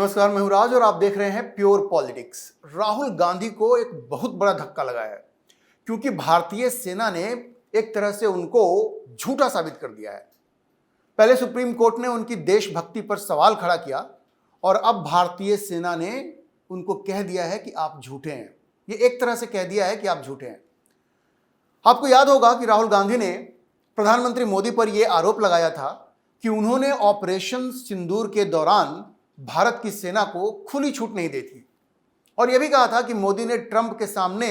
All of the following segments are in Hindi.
नमस्कार, मैं हूं राज और आप देख रहे हैं प्योर पॉलिटिक्स। राहुल गांधी को एक बहुत बड़ा धक्का लगा है क्योंकि भारतीय सेना ने एक तरह से उनको झूठा साबित कर दिया है। पहले सुप्रीम कोर्ट ने उनकी देशभक्ति पर सवाल खड़ा किया और अब भारतीय सेना ने उनको कह दिया है कि आप झूठे हैं। ये एक तरह से कह दिया है कि आप झूठे हैं। आपको याद होगा कि राहुल गांधी ने प्रधानमंत्री मोदी पर यह आरोप लगाया था कि उन्होंने ऑपरेशन सिंदूर के दौरान भारत की सेना को खुली छूट नहीं दी थी और यह भी कहा था कि मोदी ने ट्रंप के सामने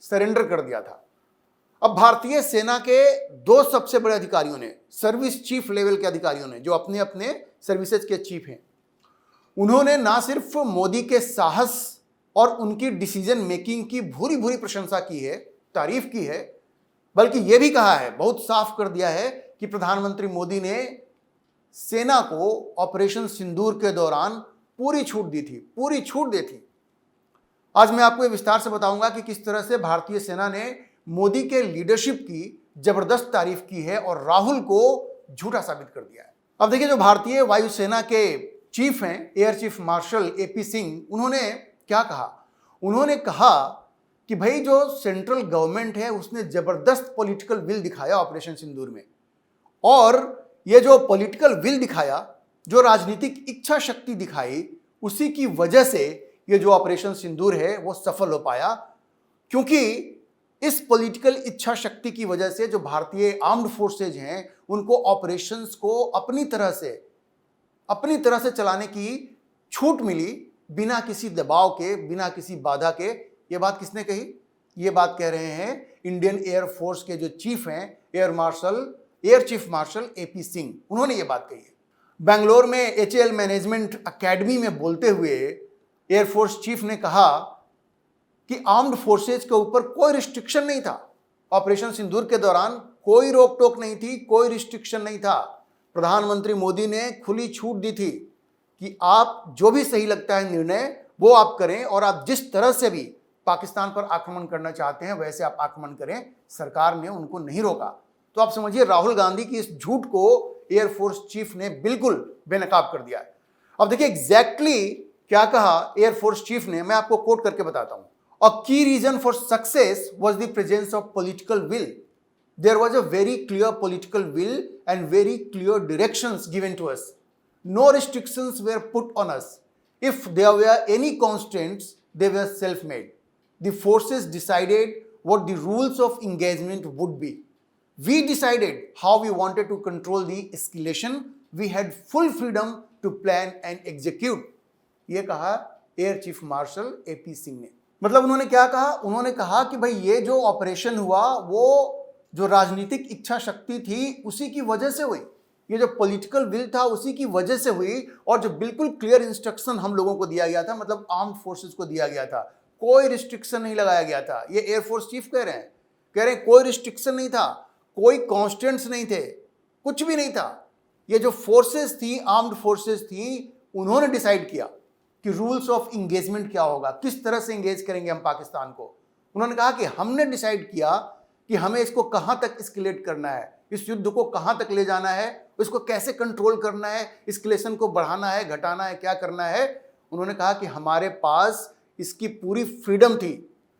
सरेंडर कर दिया था। अब भारतीय सेना के दो सबसे बड़े अधिकारियों ने, सर्विस चीफ लेवल के अधिकारियों ने, जो अपने अपने सर्विसेज के चीफ हैं, उन्होंने ना सिर्फ मोदी के साहस और उनकी डिसीजन मेकिंग की भूरी भूरी प्रशंसा की है, तारीफ की है, बल्कि यह भी कहा है, बहुत साफ कर दिया है कि प्रधानमंत्री मोदी ने सेना को ऑपरेशन सिंदूर के दौरान पूरी छूट दी थी, पूरी छूट दी थी। आज मैं आपको विस्तार से बताऊंगा कि किस तरह से भारतीय सेना ने मोदी के लीडरशिप की जबरदस्त तारीफ की है और राहुल को झूठा साबित कर दिया है। अब देखिए, जो भारतीय वायुसेना के चीफ हैं, air chief marshal AP Singh, उन्होंने क्या कहा? उन्होंने कहा कि भाई, जो सेंट्रल गवर्नमेंट है उसने जबरदस्त पॉलिटिकल विल दिखाया ऑपरेशन सिंदूर में, और ये जो पॉलिटिकल विल दिखाया, जो राजनीतिक इच्छा शक्ति दिखाई, उसी की वजह से ये जो ऑपरेशन सिंदूर है वो सफल हो पाया। क्योंकि इस पॉलिटिकल इच्छा शक्ति की वजह से जो भारतीय आर्म्ड फोर्सेज हैं उनको ऑपरेशंस को अपनी तरह से चलाने की छूट मिली, बिना किसी दबाव के, बिना किसी बाधा के। ये बात किसने कही? ये बात कह रहे हैं इंडियन एयर फोर्स के जो चीफ हैं, air chief marshal AP Singh. उन्होंने ये बात कही है। बेंगलोर में एचएएल मैनेजमेंट एकेडमी में बोलते हुए एयरफोर्स चीफ ने कहा कि आर्म्ड फोर्सेज के ऊपर कोई रिस्ट्रिक्शन नहीं था। ऑपरेशन सिंदूर के दौरान कोई रोक टोक नहीं थी, कोई रिस्ट्रिक्शन नहीं था। प्रधानमंत्री मोदी ने खुली छूट दी थी कि आप जो भी सही लगता है निर्णय वो आप करें, और आप जिस तरह से भी पाकिस्तान पर आक्रमण करना चाहते हैं वैसे आप आक्रमण करें। सरकार ने उनको नहीं रोका। तो आप समझिए, राहुल गांधी की इस झूठ को एयरफोर्स चीफ ने बिल्कुल बेनकाब कर दिया है। अब देखिए एग्जैक्टली क्या कहा एयरफोर्स चीफ ने, मैं आपको कोट करके बताता हूं। A key reason for success was the presence of political will. There was a very clear political will and very clear directions given to us. No restrictions were put on us. If there were any constraints, they were self-made. The forces decided what the rules of engagement would be. We decided how we wanted to control the escalation. We had full freedom to plan and execute. ये कहा air chief marshal AP Singh ने। मतलब उन्होंने क्या कहा? उन्होंने कहा कि भाई, ये जो ऑपरेशन हुआ वो जो राजनीतिक इच्छा शक्ति थी उसी की वजह से हुई, ये जो पॉलिटिकल विल था उसी की वजह से हुई, और जो बिल्कुल क्लियर इंस्ट्रक्शन हम लोगों को दिया गया था, मतलब आर्म्ड फोर्सेस को दिया गया था, कोई रिस्ट्रिक्शन नहीं लगाया गया था। ये एयरफोर्स चीफ कह रहे हैं कोई रिस्ट्रिक्शन नहीं था, कोई कॉन्स्टेंट्स नहीं थे, कुछ भी नहीं था। ये जो फोर्सेस थी, आर्म्ड फोर्सेस थी, उन्होंने डिसाइड किया कि रूल्स ऑफ इंगेजमेंट क्या होगा, किस तरह से इंगेज करेंगे हम पाकिस्तान को। उन्होंने कहा कि हमने डिसाइड किया कि हमें इसको कहां तक एस्केलेट करना है, इस युद्ध को कहां तक ले जाना है, इसको कैसे कंट्रोल करना है, एस्केलेशन को बढ़ाना है, घटाना है, क्या करना है। उन्होंने कहा कि हमारे पास इसकी पूरी फ्रीडम थी,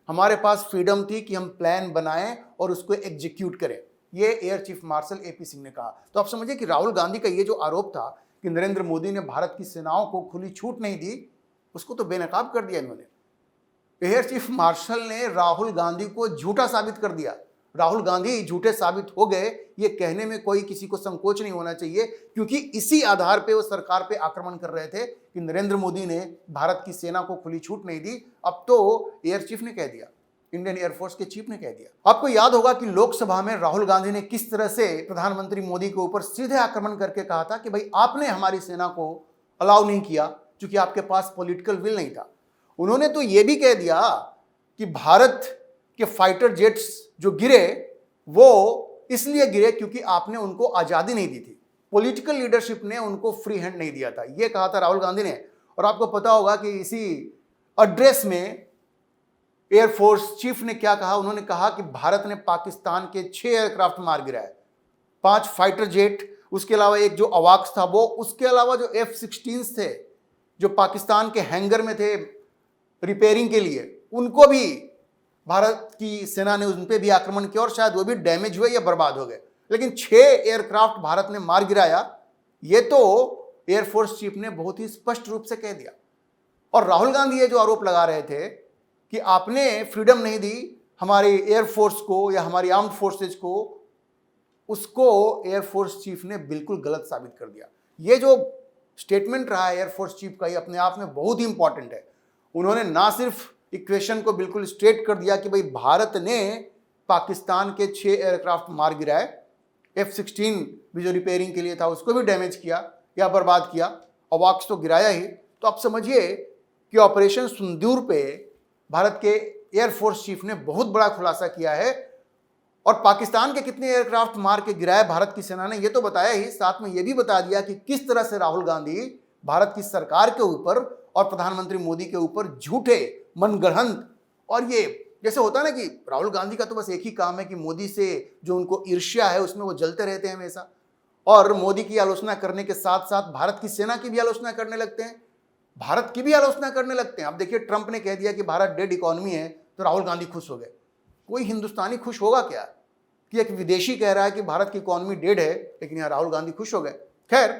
हमारे पास फ्रीडम थी कि हम प्लान बनाएं और उसको एग्जीक्यूट करें। ये air chief marshal AP Singh ने कहा। तो आप समझिए कि राहुल गांधी का ये जो आरोप था कि नरेंद्र मोदी ने भारत की सेनाओं को खुली छूट नहीं दी, उसको तो बेनकाब कर दिया इन्होंने। एयर चीफ मार्शल ने राहुल गांधी को झूठा साबित कर दिया। राहुल गांधी झूठे साबित हो गए, ये कहने में कोई किसी को संकोच नहीं होना चाहिए, क्योंकि इसी आधार पे वो सरकार पे आक्रमण कर रहे थे कि नरेंद्र मोदी ने भारत की सेना को खुली छूट नहीं दी। अब तो एयर चीफ ने कह दिया, इंडियन एयरफोर्स के चीफ ने कह दिया। आपको याद होगा कि लोकसभा में राहुल गांधी ने किस तरह से प्रधानमंत्री मोदी के ऊपर सीधे आक्रमण करके कहा था कि भाई, आपने हमारी सेना को अलाउ नहीं किया क्योंकि आपके पास पॉलिटिकल विल नहीं था। उन्होंने तो ये भी कह दिया कि भारत के फाइटर जेट्स जो गिरे वो इसलिए गिरे क्योंकि आपने उनको आज़ादी नहीं दी थी, पॉलिटिकल लीडरशिप ने उनको फ्री हैंड नहीं दिया था। ये कहा था राहुल गांधी ने। और आपको पता होगा कि इसी एड्रेस में एयरफोर्स चीफ ने क्या कहा? उन्होंने कहा कि भारत ने पाकिस्तान के 6 एयरक्राफ्ट मार गिराए, 5 फाइटर जेट, उसके अलावा एक जो अवाक्स था वो, उसके अलावा जो F-16 थे, जो पाकिस्तान के हैंगर में थे रिपेयरिंग के लिए, उनको भी भारत की सेना ने उन पे भी आक्रमण किया और शायद वो भी डैमेज हुए या बर्बाद हो गए। लेकिन 6 एयरक्राफ्ट भारत ने मार गिराया, ये तो एयरफोर्स चीफ ने बहुत ही स्पष्ट रूप से कह दिया। और राहुल गांधी ये जो आरोप लगा रहे थे कि आपने फ्रीडम नहीं दी हमारे एयरफोर्स को या हमारी आर्म्ड फोर्सेज को, उसको एयरफोर्स चीफ ने बिल्कुल गलत साबित कर दिया। ये जो स्टेटमेंट रहा है एयरफोर्स चीफ का, ये अपने आप में बहुत ही इंपॉर्टेंट है। उन्होंने ना सिर्फ इक्वेशन को बिल्कुल स्ट्रेट कर दिया कि भाई भारत ने पाकिस्तान के 6 एयरक्राफ्ट मार गिराए, F-16 भी जो रिपेयरिंग के लिए था उसको भी डैमेज किया या बर्बाद किया, अवॉक्स तो गिराया ही। तो आप समझिए कि ऑपरेशन सिंदूर पे भारत के एयरफोर्स चीफ ने बहुत बड़ा खुलासा किया है और पाकिस्तान के कितने एयरक्राफ्ट मार के गिराए भारत की सेना ने, ये तो बताया ही, साथ में ये भी बता दिया कि किस तरह से राहुल गांधी भारत की सरकार के ऊपर और प्रधानमंत्री मोदी के ऊपर झूठे, मनगढ़ंत, और ये जैसे होता है ना कि राहुल गांधी का तो बस एक ही काम है कि मोदी से जो उनको ईर्ष्या है उसमें वो जलते रहते हैं हमेशा, और मोदी की आलोचना करने के साथ साथ भारत की सेना की भी आलोचना करने लगते हैं, भारत की भी आलोचना करने लगते हैं। अब देखिए ट्रंप ने कह दिया कि भारत डेड इकोनॉमी है तो राहुल गांधी खुश हो गए। कोई हिंदुस्तानी खुश होगा क्या कि एक विदेशी कह रहा है कि भारत की इकोनॉमी डेड है, लेकिन यहाँ राहुल गांधी खुश हो गए। खैर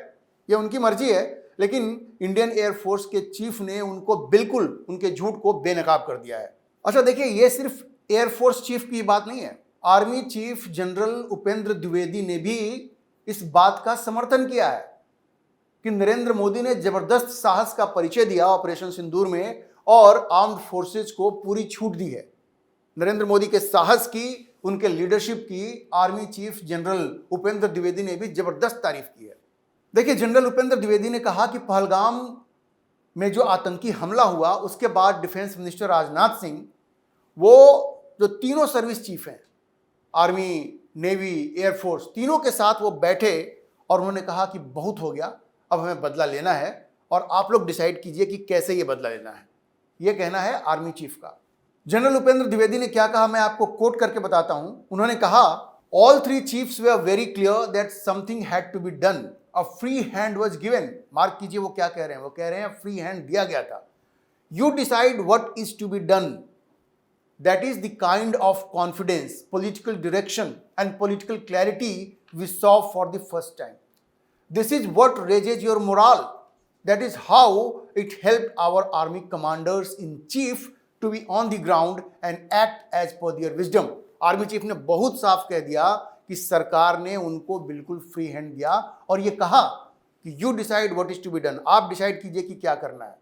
ये उनकी मर्जी है, लेकिन इंडियन एयरफोर्स के चीफ ने उनको बिल्कुल उनके झूठ को बेनकाब कर दिया है। अच्छा देखिए, ये सिर्फ एयरफोर्स चीफ की बात नहीं है, army chief general Upendra Dwivedi ने भी इस बात का समर्थन किया है कि नरेंद्र मोदी ने जबरदस्त साहस का परिचय दिया ऑपरेशन सिंदूर में और आर्म्ड फोर्सेज को पूरी छूट दी है। नरेंद्र मोदी के साहस की, उनके लीडरशिप की army chief general Upendra Dwivedi ने भी जबरदस्त तारीफ की है। देखिए, जनरल उपेंद्र द्विवेदी ने कहा कि पहलगाम में जो आतंकी हमला हुआ उसके बाद डिफेंस मिनिस्टर राजनाथ सिंह, वो जो तीनों सर्विस चीफ हैं, आर्मी, नेवी, एयरफोर्स, तीनों के साथ वो बैठे और उन्होंने कहा कि बहुत हो गया, अब हमें बदला लेना है और आप लोग डिसाइड कीजिए कि कैसे ये बदला लेना है। ये कहना है आर्मी चीफ का। जनरल उपेंद्र द्विवेदी ने क्या कहा, मैं आपको कोट करके बताता हूं। उन्होंने कहा, all 3 chiefs were very clear that something had to be done, a free hand was given. Mark कीजिए वो क्या कह रहे हैं, वो कह रहे हैं फ्री हैंड दिया गया था। You decide what is to be done, that is the kind of confidence, political direction and political clarity we saw for the first time. This is what raises your morale. That is how it helped our army commanders in chief to be on the ground and act as per their wisdom. Army chief ने बहुत साफ कह दिया कि सरकार ने उनको बिल्कुल फ्री हैंड दिया और ये कहा कि you decide what is to be done, आप डिसाइड कीजिए कि क्या करना है।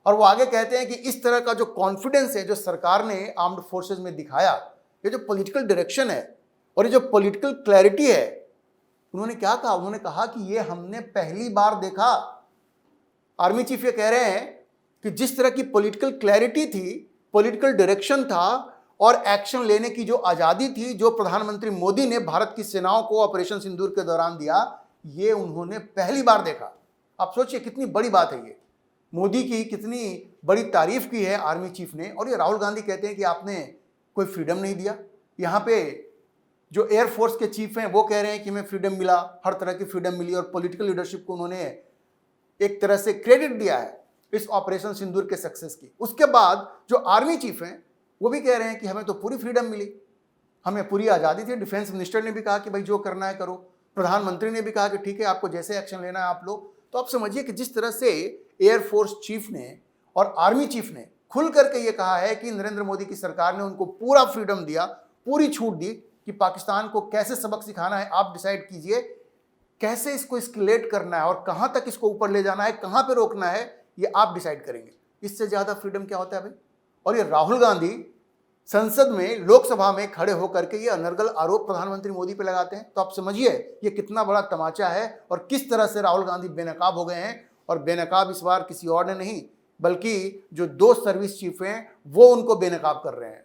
और वो आगे कहते हैं कि इस तरह का जो कॉन्फिडेंस है जो सरकार ने आर्म्ड फोर्सेज में दिखाया, ये जो पॉलिटिकल डायरेक्शन है और ये जो पॉलिटिकल क्लैरिटी है, उन्होंने क्या कहा, उन्होंने कहा कि ये हमने पहली बार देखा। आर्मी चीफ ये कह रहे हैं कि जिस तरह की पॉलिटिकल क्लैरिटी थी, पॉलिटिकल डायरेक्शन था और एक्शन लेने की जो आज़ादी थी जो प्रधानमंत्री मोदी ने भारत की सेनाओं को ऑपरेशन सिंदूर के दौरान दिया, ये उन्होंने पहली बार देखा। आप सोचिए कितनी बड़ी बात है ये। मोदी की कितनी बड़ी तारीफ की है आर्मी चीफ ने, और ये राहुल गांधी कहते हैं कि आपने कोई फ्रीडम नहीं दिया। यहाँ पे जो एयरफोर्स के चीफ हैं वो कह रहे हैं कि हमें फ्रीडम मिला, हर तरह की फ्रीडम मिली, और पॉलिटिकल लीडरशिप को उन्होंने एक तरह से क्रेडिट दिया है इस ऑपरेशन सिंदूर के सक्सेस की। उसके बाद जो आर्मी चीफ हैं वो भी कह रहे हैं कि हमें तो पूरी फ्रीडम मिली, हमें पूरी आज़ादी थी। डिफेंस मिनिस्टर ने भी कहा कि भाई जो करना है करो, प्रधानमंत्री ने भी कहा कि ठीक है आपको जैसे एक्शन लेना है आप लो। तो आप समझिए कि जिस तरह से एयरफोर्स चीफ ने और आर्मी चीफ ने खुल करके ये कहा है कि नरेंद्र मोदी की सरकार ने उनको पूरा फ्रीडम दिया, पूरी छूट दी कि पाकिस्तान को कैसे सबक सिखाना है, आप डिसाइड कीजिए कैसे इसको एस्केलेट करना है और कहां तक इसको ऊपर ले जाना है, कहां पे रोकना है, ये आप डिसाइड करेंगे। इससे ज्यादा फ्रीडम क्या होता है भाई। और ये राहुल गांधी संसद में, लोकसभा में खड़े होकर के ये अनर्गल आरोप प्रधानमंत्री मोदी पे लगाते हैं। तो आप समझिए ये कितना बड़ा तमाचा है और किस तरह से राहुल गांधी बेनकाब हो गए हैं। और बेनकाब इस बार किसी और ने नहीं, बल्कि जो 2 सर्विस चीफ हैं वो उनको बेनकाब कर रहे हैं।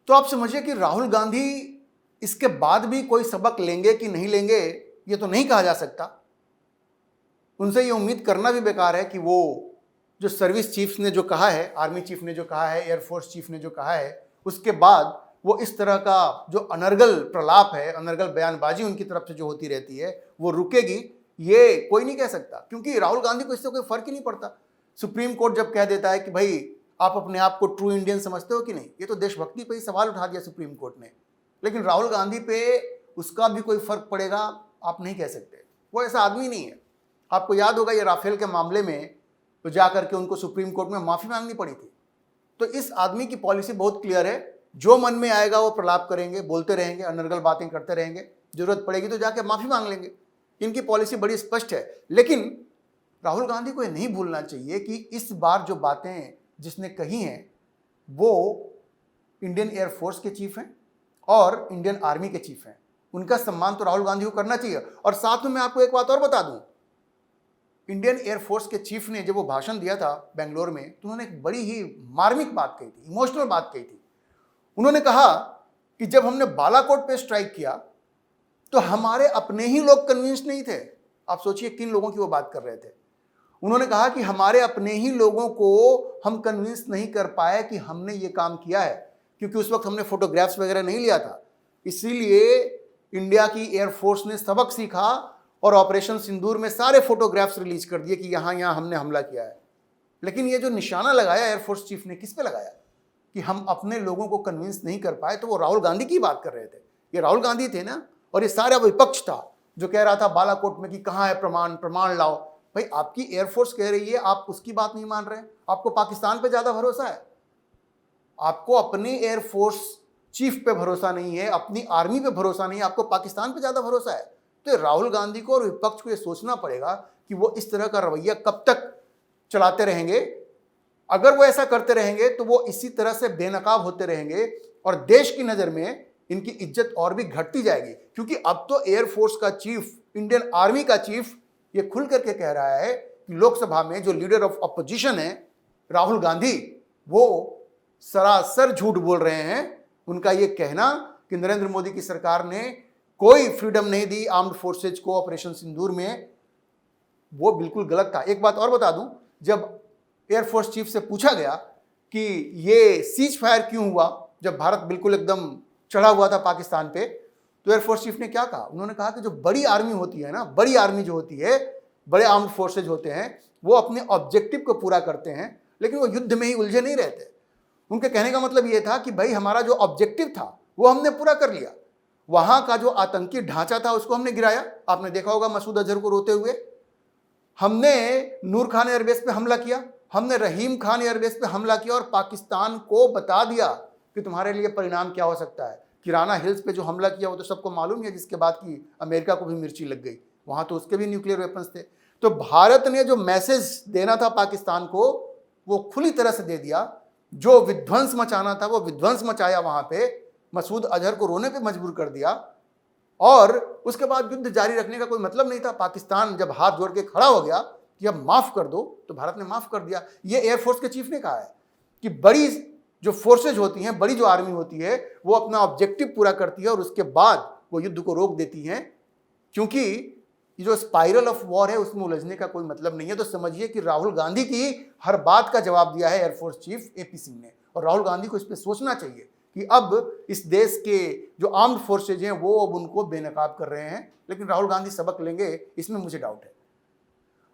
तो आप समझिए कि राहुल गांधी इसके बाद भी कोई सबक लेंगे कि नहीं लेंगे, ये तो नहीं कहा जा सकता। उनसे ये उम्मीद करना भी बेकार है कि वो जो सर्विस चीफ्स ने जो कहा है, आर्मी चीफ ने जो कहा है, एयरफोर्स चीफ ने जो कहा है, उसके बाद वो इस तरह का जो अनर्गल प्रलाप है, अनर्गल बयानबाजी उनकी तरफ से जो होती रहती है, वो रुकेगी, ये कोई नहीं कह सकता। क्योंकि राहुल गांधी को इससे कोई फर्क ही नहीं पड़ता। सुप्रीम कोर्ट जब कह देता है कि भाई आप अपने आप को ट्रू इंडियन समझते हो कि नहीं, ये तो देशभक्ति पे ही सवाल उठा दिया सुप्रीम कोर्ट ने। लेकिन राहुल गांधी पे उसका भी कोई फर्क पड़ेगा आप नहीं कह सकते, वो ऐसा आदमी नहीं है। आपको याद होगा ये राफेल के मामले में तो जा करके उनको सुप्रीम कोर्ट में माफी मांगनी पड़ी थी। तो इस आदमी की पॉलिसी बहुत क्लियर है, जो मन में आएगा वो प्रलाप करेंगे, बोलते रहेंगे, अनर्गल बातें करते रहेंगे, जरूरत पड़ेगी तो जाके माफी मांग लेंगे। इनकी पॉलिसी बड़ी स्पष्ट है। लेकिन राहुल गांधी को ये नहीं भूलना चाहिए कि इस बार जो बातें जिसने कही हैं वो इंडियन एयरफोर्स के चीफ हैं और इंडियन आर्मी के चीफ हैं। उनका सम्मान तो राहुल गांधी को करना चाहिए। और साथ में मैं आपको एक बात और बता दूं, इंडियन एयरफोर्स के चीफ ने जब वो भाषण दिया था बेंगलोर में तो उन्होंने एक बड़ी ही मार्मिक बात कही थी, इमोशनल बात कही थी। उन्होंने कहा कि जब हमने बालाकोट पे स्ट्राइक किया तो हमारे अपने ही लोग कन्विंस नहीं थे। आप सोचिए किन लोगों की वो बात कर रहे थे। उन्होंने कहा कि हमारे अपने ही लोगों को हम कन्विंस नहीं कर पाए कि हमने ये काम किया है, क्योंकि उस वक्त हमने फोटोग्राफ्स वगैरह नहीं लिया था। इसीलिए इंडिया की एयरफोर्स ने सबक सीखा और ऑपरेशन सिंदूर में सारे फोटोग्राफ्स रिलीज कर दिए कि यहाँ यहाँ हमने हमला किया है। लेकिन ये जो निशाना लगाया एयरफोर्स चीफ ने, किस पे लगाया कि हम अपने लोगों को कन्विंस नहीं कर पाए, तो वो राहुल गांधी की बात कर रहे थे। ये राहुल गांधी थे ना, और ये सारा विपक्ष था जो कह रहा था बालाकोट में कि कहाँ है प्रमाण, प्रमाण लाओ। भाई आपकी एयरफोर्स कह रही है, आप उसकी बात नहीं मान रहे। आपको पाकिस्तान पे ज्यादा भरोसा है, आपको अपनी एयरफोर्स चीफ पे भरोसा नहीं है, अपनी आर्मी पे भरोसा नहीं है, आपको पाकिस्तान पे ज्यादा भरोसा है। तो राहुल गांधी को और विपक्ष को यह सोचना पड़ेगा कि वो इस तरह का रवैया कब तक चलाते रहेंगे। अगर वो ऐसा करते रहेंगे तो वो इसी तरह से बेनकाब होते रहेंगे और देश की नजर में इनकी इज्जत और भी घटती जाएगी। क्योंकि अब तो एयरफोर्स का चीफ, इंडियन आर्मी का चीफ ये खुल करके कह रहा है कि लोकसभा में जो लीडर ऑफ अपोजिशन है राहुल गांधी, वो सरासर झूठ बोल रहे हैं। उनका ये कहना कि नरेंद्र मोदी की सरकार ने कोई फ्रीडम नहीं दी आर्म्ड फोर्सेज को ऑपरेशन सिंदूर में, वो बिल्कुल गलत था। एक बात और बता दूं, जब एयरफोर्स चीफ से पूछा गया कि ये सीज फायर क्यों हुआ, जब भारत बिल्कुल एकदम चढ़ा हुआ था पाकिस्तान पे, तो एयरफोर्स चीफ ने क्या कहा? उन्होंने कहा कि जो बड़ी आर्मी होती है ना, बड़ी आर्मी जो होती है, बड़े आर्म्ड फोर्सेज होते हैं, वो अपने ऑब्जेक्टिव को पूरा करते हैं, लेकिन वो युद्ध में ही उलझे नहीं रहते। उनके कहने का मतलब ये था कि भाई हमारा जो ऑब्जेक्टिव था वो हमने पूरा कर लिया, वहां का जो आतंकी ढांचा था उसको हमने गिराया। आपने देखा होगा मसूद अजहर को रोते हुए। हमने नूर खान एयरबेस पे हमला किया, हमने रहीम खान एयरबेस पे हमला किया और पाकिस्तान को बता दिया कि तुम्हारे लिए परिणाम क्या हो सकता है। किराना हिल्स पे जो हमला किया वो तो सबको मालूम है, जिसके बाद की अमेरिका को भी मिर्ची लग गई, वहां तो उसके भी न्यूक्लियर वेपन्स थे। तो भारत ने जो मैसेज देना था पाकिस्तान को वो खुली तरह से दे दिया। जो विध्वंस मचाना था वो विध्वंस मचाया, वहां पे मसूद अजहर को रोने पे मजबूर कर दिया और उसके बाद युद्ध जारी रखने का कोई मतलब नहीं था। पाकिस्तान जब हाथ जोड़ के खड़ा हो गया कि अब माफ कर दो, तो भारत ने माफ कर दिया। ये एयरफोर्स के चीफ ने कहा है कि बड़ी जो फोर्सेज होती हैं, बड़ी जो आर्मी होती है, वो अपना ऑब्जेक्टिव पूरा करती है और उसके बाद वो युद्ध को रोक देती हैं, क्योंकि ये जो स्पाइरल ऑफ वॉर है उसमें उलझने का कोई मतलब नहीं है। तो समझिए कि राहुल गांधी की हर बात का जवाब दिया है एयरफोर्स चीफ एपी सिंह ने, और राहुल गांधी को इस पर सोचना चाहिए कि अब इस देश के जो आर्म्ड फोर्सेज हैं वो अब उनको बेनकाब कर रहे हैं। लेकिन राहुल गांधी सबक लेंगे, इसमें मुझे डाउट है।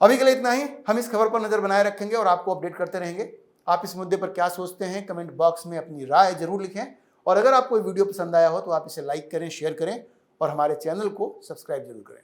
अभी के लिए इतना ही। हम इस खबर पर नजर बनाए रखेंगे और आपको अपडेट करते रहेंगे। आप इस मुद्दे पर क्या सोचते हैं, कमेंट बॉक्स में अपनी राय जरूर लिखें। और अगर आपको वीडियो पसंद आया हो तो आप इसे लाइक करें, शेयर करें और हमारे चैनल को सब्सक्राइब जरूर करें।